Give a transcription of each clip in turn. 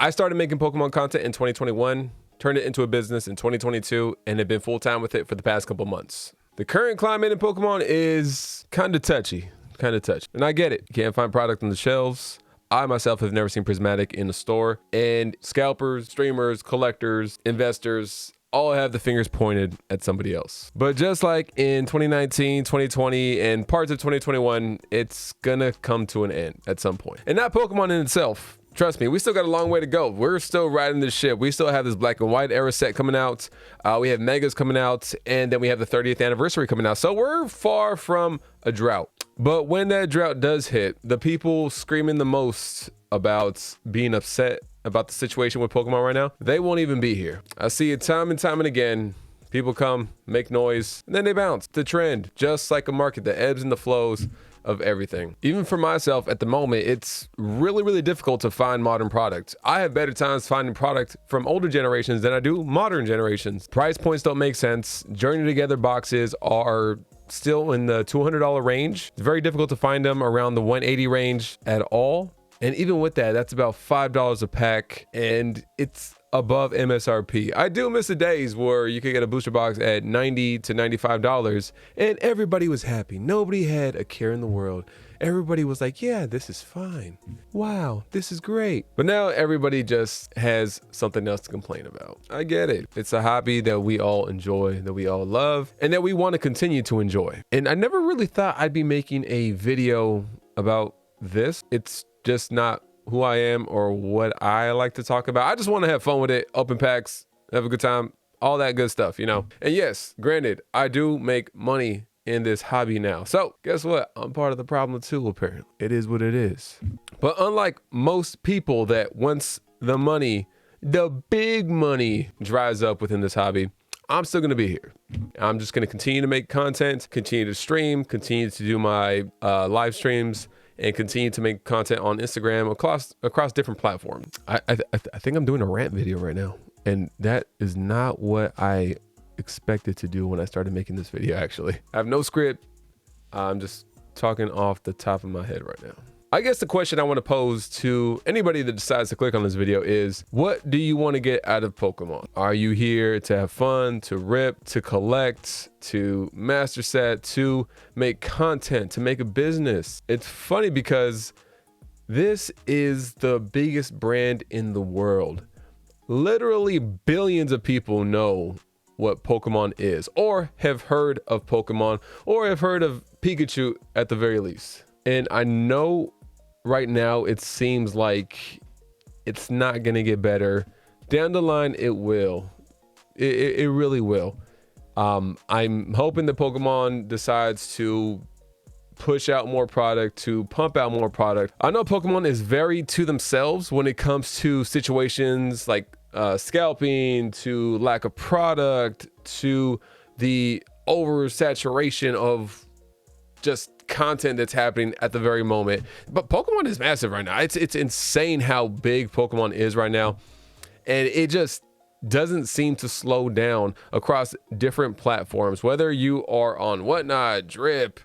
I started making Pokemon content in 2021, turned it into a business in 2022, and have been full-time with it for the past couple months. The current climate in Pokemon is kind of touchy. And I get it. You can't find product on the shelves. I myself have never seen Prismatic in a store, and scalpers, streamers, collectors, investors all have the fingers pointed at somebody else. But just like in 2019, 2020, and parts of 2021, it's gonna come to an end at some point. And not Pokemon in itself. Trust me, we still got a long way to go. We're still riding this ship. We still have this black and white era set coming out. We have Megas coming out, and then we have the 30th anniversary coming out. So we're far from a drought. But when that drought does hit, the people screaming the most about being upset about the situation with Pokemon right now, they won't even be here. I see it time and time and again. People come, make noise, and then they bounce. The trend, just like a market, the ebbs and the flows of everything. Even for myself at the moment, it's really difficult to find modern products. I have better times finding product from older generations than I do modern generations. Price points don't make sense. Journey Together boxes are still in the $200 range. It's very difficult to find them around the $180 range at all. And even with that, that's about $5 a pack, and it's above MSRP. I do miss the days where you could get a booster box at $90 to $95 and everybody was happy. Nobody had a care in the world. Everybody was like, yeah, this is fine. Wow, this is great. But now everybody just has something else to complain about. I get it. It's a hobby that we all enjoy, that we all love, and that we want to continue to enjoy. And I never really thought I'd be making a video about this. It's just not who I am or what I like to talk about. I just want to have fun with it, open packs, have a good time, all that good stuff, you know? And yes, granted, I do make money in this hobby now. So guess what? I'm part of the problem too, apparently. It is what it is. But unlike most people that once the money, the big money dries up within this hobby, I'm still gonna be here. I'm just gonna continue to make content, continue to stream, continue to do my live streams, and continue to make content on Instagram across different platforms. I think I'm doing a rant video right now, and that is not what I expected to do when I started making this video, actually. I have no script. I'm just talking off the top of my head right now. I guess the question I want to pose to anybody that decides to click on this video is, what do you want to get out of Pokemon? Are you here to have fun, to rip, to collect, to master set, to make content, to make a business? It's funny because this is the biggest brand in the world. Literally billions of people know what Pokemon is, or have heard of Pokemon, or have heard of Pikachu at the very least. And I know right now it seems like it's not gonna get better. Down the line, it will. It really will. I'm hoping that Pokemon decides to push out more product, to pump out more product. I know Pokemon is very to themselves when it comes to situations like scalping, to lack of product, to the oversaturation of just content that's happening at the very moment. But Pokemon is massive right now. It's insane how big Pokemon is right now, and it just doesn't seem to slow down across different platforms. Whether you are on Whatnot, Drip,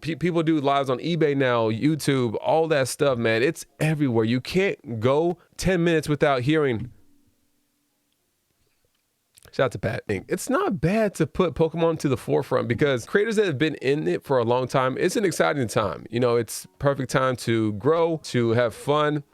people do lives on eBay now, YouTube, all that stuff, man. It's everywhere. You can't go 10 minutes without hearing. Shout out to Pat. It's not bad to put Pokemon to the forefront because creators that have been in it for a long time, it's an exciting time. You know, it's perfect time to grow, to have fun.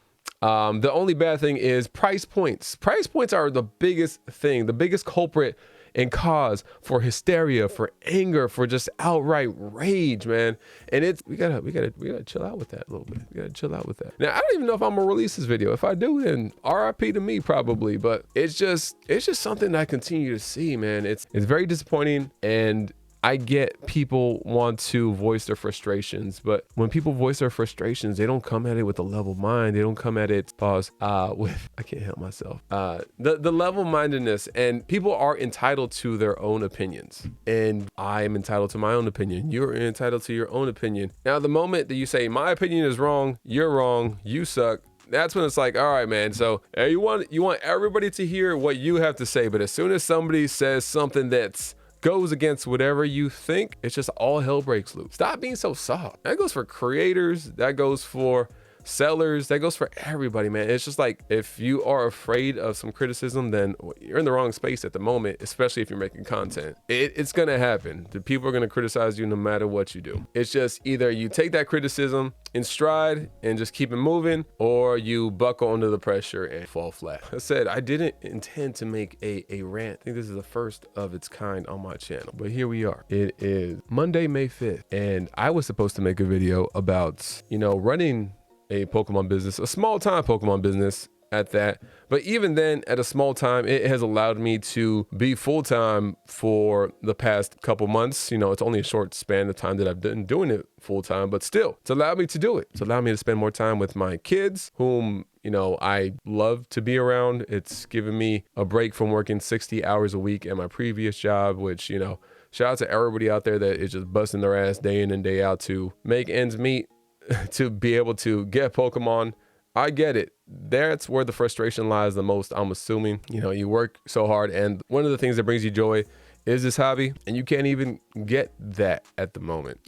The only bad thing is price points. Price points are the biggest thing, the biggest culprit and cause for hysteria, for anger, for just outright rage, man. And it's we gotta chill out with that a little bit. We gotta chill out with that. Now I don't even know if I'm gonna release this video. If I do, then RIP to me probably. But it's just something that I continue to see, man. It's very disappointing, and I get people want to voice their frustrations, but when people voice their frustrations, they don't come at it with a level mind. They don't come at it, with, I can't help myself. The level-mindedness, and people are entitled to their own opinions, and I am entitled to my own opinion. You're entitled to your own opinion. Now, the moment that you say, my opinion is wrong, you're wrong, you suck, that's when it's like, all right, man. So you want everybody to hear what you have to say, but as soon as somebody says something that's goes against whatever you think, it's just all hell breaks loose. Stop being so soft. That goes for creators. That goes for sellers. That goes for everybody, man. It's just like, if you are afraid of some criticism, then you're in the wrong space at the moment, especially if you're making content. It's gonna happen. The people are gonna criticize you no matter what you do. It's just either you take that criticism in stride and just keep it moving, or you buckle under the pressure and fall flat. I said I didn't intend to make a rant. I think this is the first of its kind on my channel, but here we are. It is Monday, May 5th, and I was supposed to make a video about, you know, running a Pokemon business, a small time Pokemon business at that. But even then, at a small time, it has allowed me to be full-time for the past couple months. You know, it's only a short span of time that I've been doing it full-time, but still, it's allowed me to do it. It's allowed me to spend more time with my kids, whom, you know, I love to be around. It's given me a break from working 60 hours a week at my previous job, which, you know, shout out to everybody out there that is just busting their ass day in and day out to make ends meet, to be able to get Pokemon. I get it. That's where the frustration lies the most, I'm assuming. You know, you work so hard, and one of the things that brings you joy is this hobby, and you can't even get that at the moment.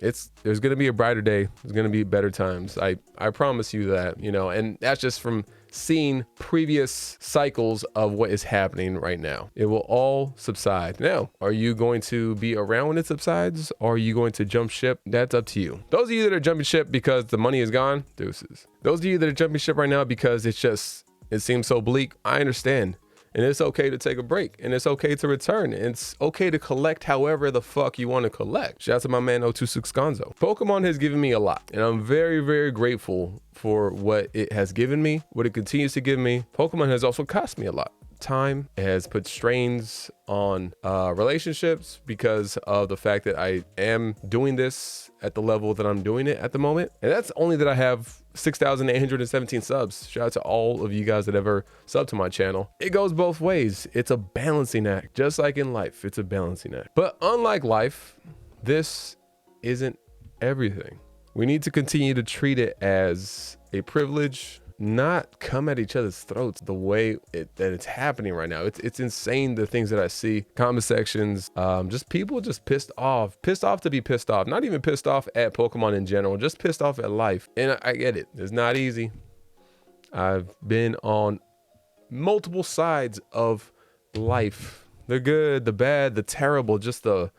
There's gonna be a brighter day. There's gonna be better times. I promise you that, you know, and that's just from seeing previous cycles of what is happening right now. It will all subside. Now, are you going to be around when it subsides, or are you going to jump ship? That's up to you. Those of you that are jumping ship because the money is gone, deuces. Those of you that are jumping ship right now because it seems so bleak, I understand. And it's okay to take a break, and it's okay to return. And it's okay to collect however the fuck you want to collect. Shout out to my man 026 Gonzo. Pokemon has given me a lot, and I'm very, very grateful for what it has given me, what it continues to give me. Pokemon has also cost me a lot. Time has put strains on relationships because of the fact that I am doing this at the level that I'm doing it at the moment. And that's only that I have 6,817 subs. Shout out to all of you guys that ever subbed to my channel. It goes both ways. It's a balancing act, just like in life. It's a balancing act. But unlike life, this isn't everything. We need to continue to treat it as a privilege, not come at each other's throats the way that it's happening right now. It's insane, the things that I see, comment sections, just people just pissed off to be pissed off, not even pissed off at Pokemon in general, just pissed off at life. And I get it. It's not easy. I've been on multiple sides of life, the good, the bad, the terrible, just the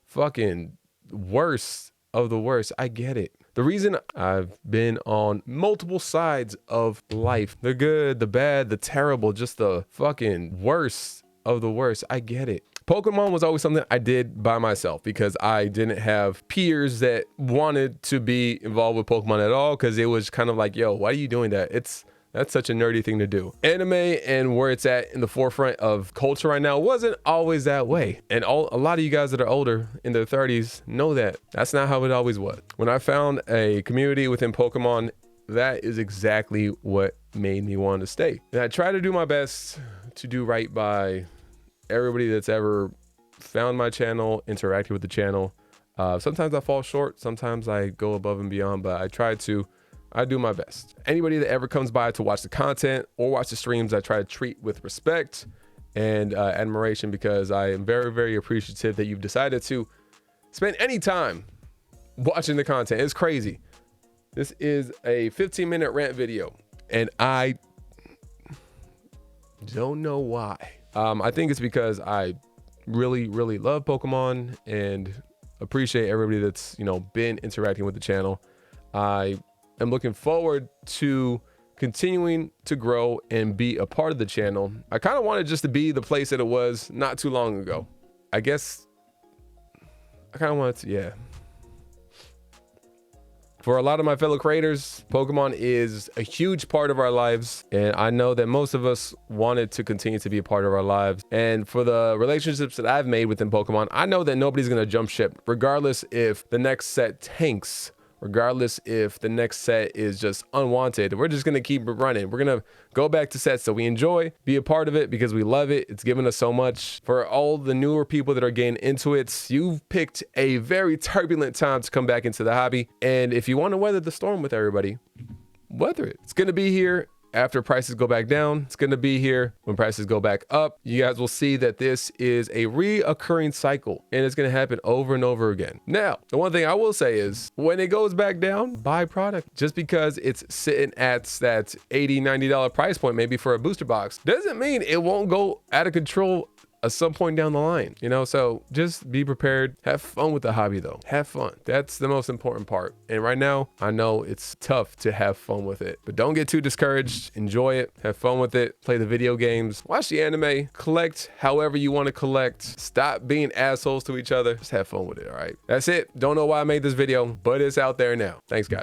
fucking worst of the worst. I get it. The reason I've been on multiple sides of life, the good, the bad, the terrible, just the fucking worst of the worst. I get it. Pokemon was always something I did by myself because I didn't have peers that wanted to be involved with Pokemon at all, because it was kind of like, yo, why are you doing that? That's such a nerdy thing to do. Anime and where it's at in the forefront of culture right now wasn't always that way. And a lot of you guys that are older, in their 30s, know that that's not how it always was. When I found a community within Pokemon, that is exactly what made me want to stay. And I try to do my best to do right by everybody that's ever found my channel, interacted with the channel. Sometimes I fall short, sometimes I go above and beyond, but I do my best. Anybody that ever comes by to watch the content or watch the streams, I try to treat with respect and admiration, because I am very, very appreciative that you've decided to spend any time watching the content. It's crazy. This is a 15-minute rant video, and I don't know why. I think it's because I really, really love Pokemon and appreciate everybody that's, you know, been interacting with the channel. I'm looking forward to continuing to grow and be a part of the channel. I kind of wanted just to be the place that it was not too long ago. I guess I kind of wanted to, yeah. For a lot of my fellow creators, Pokemon is a huge part of our lives, and I know that most of us wanted to continue to be a part of our lives. And for the relationships that I've made within Pokemon, I know that nobody's gonna jump ship, regardless if the next set tanks, regardless if the next set is just unwanted. We're just gonna keep it running. We're gonna go back to sets that we enjoy, be a part of it because we love it. It's given us so much. For all the newer people that are getting into it, you've picked a very turbulent time to come back into the hobby. And if you wanna weather the storm with everybody, weather it. It's gonna be here after prices go back down. It's going to be here when prices go back up. You guys will see that this is a reoccurring cycle, and it's going to happen over and over again. Now, the one thing I will say is when it goes back down, buy product. Just because it's sitting at that $80, $90 price point, maybe for a booster box, doesn't mean it won't go out of control at some point down the line, you know? So just be prepared. Have fun with the hobby though. Have fun. That's the most important part. And right now, I know it's tough to have fun with it, but don't get too discouraged. Enjoy it. Have fun with it. Play the video games. Watch the anime. Collect however you want to collect. Stop being assholes to each other. Just have fun with it, all right? That's it. Don't know why I made this video, but it's out there now. Thanks, guys.